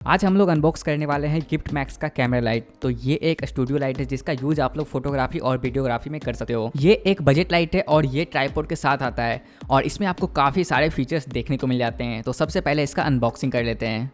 आज हम लोग अनबॉक्स करने वाले हैं गिफ्ट मैक्स का कैमरा लाइट। तो ये एक स्टूडियो लाइट है जिसका यूज आप लोग फोटोग्राफी और वीडियोग्राफी में कर सकते हो। ये एक बजट लाइट है और ये ट्राइपॉड के साथ आता है और इसमें आपको काफ़ी सारे फीचर्स देखने को मिल जाते हैं। तो सबसे पहले इसका अनबॉक्सिंग कर लेते हैं।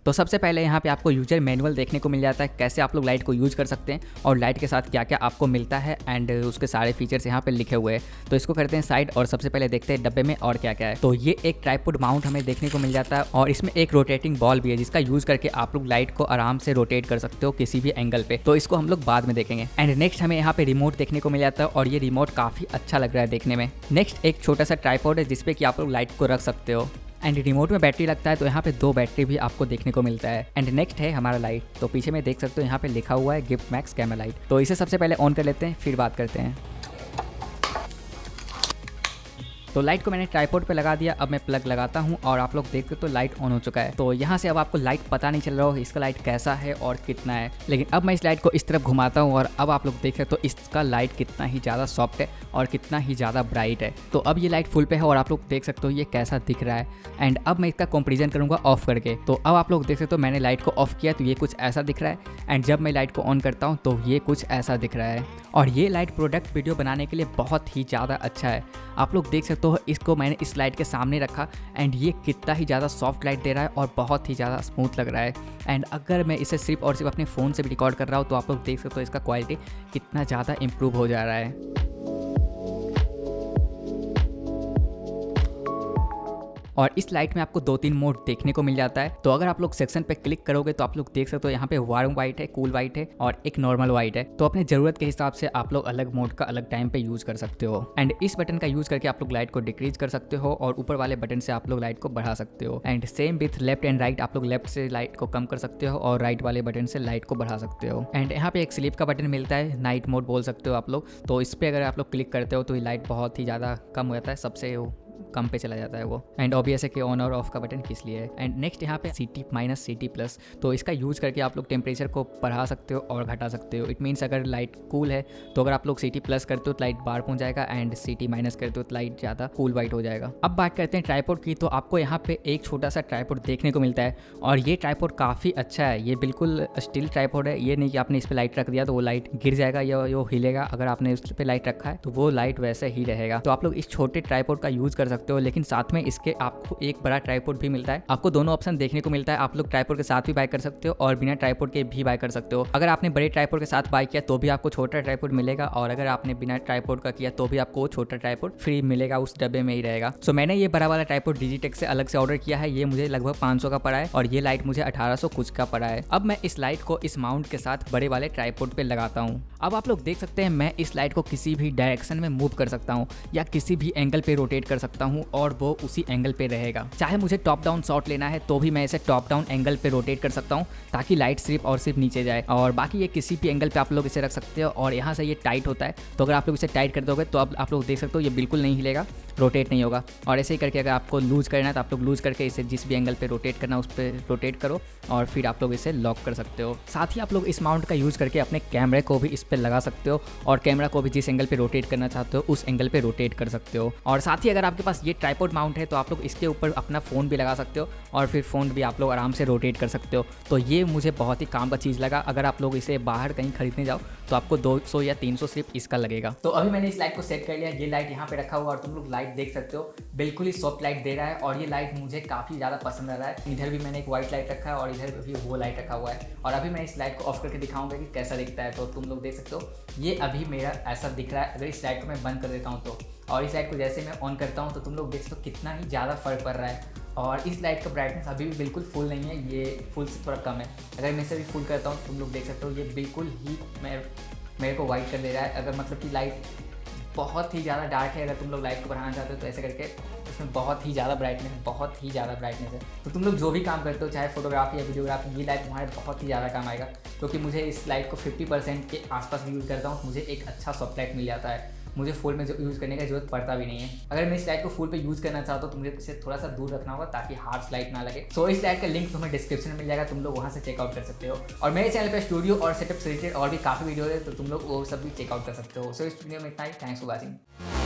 तो सबसे पहले यहाँ पे आपको यूजर मैनुअल देखने को मिल जाता है, कैसे आप लोग लाइट को यूज कर सकते हैं और लाइट के साथ क्या क्या आपको मिलता है एंड उसके सारे फीचर्स यहाँ पे लिखे हुए हैं। तो इसको करते हैं साइड और सबसे पहले देखते हैं डब्बे में और क्या क्या है। तो ये एक ट्राइपॉड माउंट हमें देखने को मिल जाता है और इसमें एक रोटेटिंग बॉल भी है जिसका यूज करके आप लोग लाइट को आराम से रोटेट कर सकते हो किसी भी एंगल पे। तो इसको हम लोग बाद में देखेंगे। एंड नेक्स्ट हमें यहाँ पे रिमोट देखने को मिल जाता है और ये रिमोट काफी अच्छा लग रहा है देखने में। नेक्स्ट एक छोटा सा ट्राइपॉड है जिसपे कि आप लोग लाइट को रख सकते हो एंड रिमोट में बैटरी लगता है, तो यहाँ पे 2 बैटरी भी आपको देखने को मिलता है। एंड नेक्स्ट है हमारा लाइट। तो पीछे में देख सकते हो यहाँ पे लिखा हुआ है गिफ्ट मैक्स कैमरा लाइट। तो इसे सबसे पहले ऑन कर लेते हैं, फिर बात करते हैं। तो लाइट को मैंने ट्राइपॉड पे लगा दिया। अब मैं प्लग लगाता हूँ और आप लोग देख सकते हो लाइट ऑन हो चुका है। तो यहाँ से अब आपको लाइट पता नहीं चल रहा हो इसका लाइट कैसा है और कितना है, लेकिन अब मैं इस लाइट को इस तरफ घुमाता हूँ और अब आप लोग देख सकते हो इसका लाइट कितना ही ज़्यादा सॉफ्ट है और कितना ही ज़्यादा ब्राइट है। तो अब ये लाइट फुल पे है और आप लोग देख सकते हो ये कैसा दिख रहा है। एंड अब मैं इसका कंपेरिजन करूँगा ऑफ करके। तो अब आप लोग देख सकते हो मैंने लाइट को ऑफ किया तो ये कुछ ऐसा दिख रहा है एंड जब मैं लाइट को ऑन करता हूँ तो ये कुछ ऐसा दिख रहा है। और ये लाइट प्रोडक्ट वीडियो बनाने के लिए बहुत ही ज़्यादा अच्छा है। आप लोग देख सकते हो इसको मैंने इस लाइट के सामने रखा एंड ये कितना ही ज़्यादा सॉफ्ट लाइट दे रहा है और बहुत ही ज़्यादा स्मूथ लग रहा है। एंड अगर मैं इसे सिर्फ और सिर्फ अपने फ़ोन से भी रिकॉर्ड कर रहा हूँ तो आप लोग देख सकते हो इसका क्वालिटी कितना ज़्यादा इम्प्रूव हो जा रहा है। और इस लाइट में आपको 2-3 मोड देखने को मिल जाता है। तो अगर आप लोग सेक्शन पे क्लिक करोगे तो आप लोग देख सकते हो यहाँ पे वार्म वाइट है, कूल वाइट है और एक नॉर्मल वाइट है। तो अपने जरूरत के हिसाब से आप लोग अलग मोड का अलग टाइम पे यूज कर सकते हो। एंड इस बटन का यूज करके आप लोग लाइट को डिक्रीज कर सकते हो और ऊपर वाले बटन से आप लोग लाइट को बढ़ा सकते हो। And same with left and right, आप लोग लेफ्ट से लाइट को कम कर सकते हो और राइट वाले बटन से लाइट को बढ़ा सकते हो। एंड यहाँ पे एक स्लीप का बटन मिलता है, नाइट मोड बोल सकते हो आप लोग। तो इस पे अगर आप लोग क्लिक करते हो तो ये लाइट बहुत ही ज़्यादा कम हो जाता है, सबसे कम पे चला जाता है वो। एंड ऑब्वियस है कि ऑन और ऑफ का बटन किस लिए है। एंड नेक्स्ट यहाँ पे CT माइनस CT प्लस। तो इसका यूज करके आप लोग टेम्परेचर को बढ़ा सकते हो और घटा सकते हो। इट मीन्स अगर लाइट कूल है तो अगर आप लोग CT प्लस करते हो तो लाइट बाहर पहुंच जाएगा एंड CT माइनस करते हो तो लाइट ज़्यादा कूल वाइट हो जाएगा। अब बात करते हैं ट्राइपॉड की। तो आपको यहाँ पे एक छोटा सा ट्राइपॉड देखने को मिलता है और ये ट्राइपॉड काफ़ी अच्छा है। ये बिल्कुल स्टील ट्राइपॉड है। ये नहीं कि आपने इस पर लाइट रख दिया तो वो लाइट गिर जाएगा या वो हिलेगा। अगर आपने उस पर लाइट रखा है तो वो लाइट वैसे ही रहेगा। तो आप लोग इस छोटे ट्राइपॉड का यूज कर सकते हो, लेकिन साथ में इसके आपको एक बड़ा ट्राइपॉड भी मिलता है। आपको दोनों ऑप्शन देखने को मिलता है। आप लोग ट्राइपॉड के साथ भी बाय कर सकते हो और बिना ट्राइपॉड के भी बाय कर सकते हो। अगर आपने बड़े ट्राइपॉड के साथ बाय किया तो भी आपको छोटा ट्राइपॉड मिलेगा और अगर आपने बिना ट्राइपॉड का किया तो भी आपको छोटा ट्राइपॉड फ्री मिलेगा, उस डब्बे में ही रहेगा। सो मैंने ये बड़ा वाला ट्राइपॉड डिजिटेक से अलग से ऑर्डर किया है। ये मुझे लगभग 500 का पड़ा है और ये लाइट मुझे 1800 कुछ का पड़ा है। अब मैं इस लाइट को इस माउंट के साथ बड़े वाले ट्राइपॉड पे लगाता हूँ। अब आप लोग देख सकते हैं मैं इस लाइट को किसी भी डायरेक्शन में मूव कर सकता हूँ या किसी भी एंगल पे रोटेट कर सकता हूँ और वो उसी एंगल पे रहेगा। चाहे मुझे टॉप डाउन शॉट लेना है तो भी मैं इसे टॉप डाउन एंगल पे रोटेट कर सकता हूँ ताकि लाइट सिर्फ और सिर्फ नीचे जाए। और बाकी ये किसी भी एंगल पे आप लोग इसे रख सकते हो और यहाँ से ये टाइट होता है। तो अगर आप लोग इसे टाइट कर दोगे तो अब आप लोग देख सकते हो ये बिल्कुल नहीं हिलेगा, रोटेट नहीं होगा। और ऐसे ही करके अगर आपको लूज करना है तो आप लोग लूज करके इसे जिस भी एंगल पे रोटेट करना उस पर रोटेट करो और फिर आप लोग इसे लॉक कर सकते हो। साथ ही आप लोग इस माउंट का यूज करके अपने कैमरे को भी इस पर लगा सकते हो और कैमरा को भी जिस एंगल पे रोटेट करना चाहते हो उस एंगल पे रोटेट कर सकते हो। और साथ ही अगर आपके पास ये ट्राइपॉड माउंट है तो आप लोग इसके ऊपर अपना फ़ोन भी लगा सकते हो और फिर फ़ोन भी आप लोग आराम से रोटेट कर सकते हो। तो ये मुझे बहुत ही काम का चीज़ लगा। अगर आप लोग इसे बाहर कहीं खरीदने जाओ तो आपको 200 या 300 सिर्फ इसका लगेगा। तो अभी मैंने इस लाइट को सेट कर लिया। ये लाइट यहाँ पे रखा हुआ और तुम लोग लाइट देख सकते हो, बिल्कुल ही सॉफ्ट लाइट दे रहा है और ये लाइट मुझे काफ़ी ज़्यादा पसंद आ रहा है। इधर भी मैंने एक व्हाइट लाइट रखा है और इधर भी वो लाइट रखा हुआ है। और अभी मैं इस लाइट को ऑफ करके दिखाऊंगा कि कैसा दिखता है। तो तुम लोग देख सकते हो ये अभी मेरा ऐसा दिख रहा है। अगर इस लाइट को मैं बंद कर देता हूँ तो, और इस लाइट को जैसे मैं ऑन करता हूँ तो तुम लोग देख सकते हो कितना ही ज़्यादा फर्क पड़ रहा है। और इस लाइट का ब्राइटनेस अभी भी बिल्कुल फुल नहीं है, ये फुल से थोड़ा कम है। अगर मैं इसे भी फुल करता हूँ तो तुम लोग देख सकते हो ये बिल्कुल ही मेरे को वाइट कर दे रहा है। अगर मतलब कि लाइट बहुत ही ज़्यादा डार्क है, अगर तुम लोग लाइट को बढ़ाना चाहते हो तो ऐसे करके इसमें बहुत ही ज़्यादा ब्राइटनेस है। तो तुम लोग जो भी काम करते हो चाहे फोटोग्राफी या वीडियोग्राफी, ये लाइट तुम्हारे बहुत ही ज़्यादा काम आएगा। क्योंकि मुझे इस लाइट को 50% के आसपास यूज़ करता हूँ, मुझे एक अच्छा सॉफ्ट लाइट मिल जाता है। मुझे फुल में जो यूज़ करने का जरूरत पड़ता भी नहीं है। अगर मैं इस लाइट को फुल पे यूज़ करना चाहता हूँ तो मुझे इसे थोड़ा सा दूर रखना होगा ताकि हार्श लाइट ना लगे। सो इस लाइट का लिंक तुम्हें डिस्क्रिप्शन में मिल जाएगा, तुम लोग वहाँ से चेकआउट कर सकते हो। और मेरे चैनल पे स्टूडियो और सेटअप से रिलेटेड और भी काफ़ी वीडियो है तो तुम लोग वो सब भी चेकआउट कर सकते हो। सो इस वीडियो में इतना ही। Thanks for watching.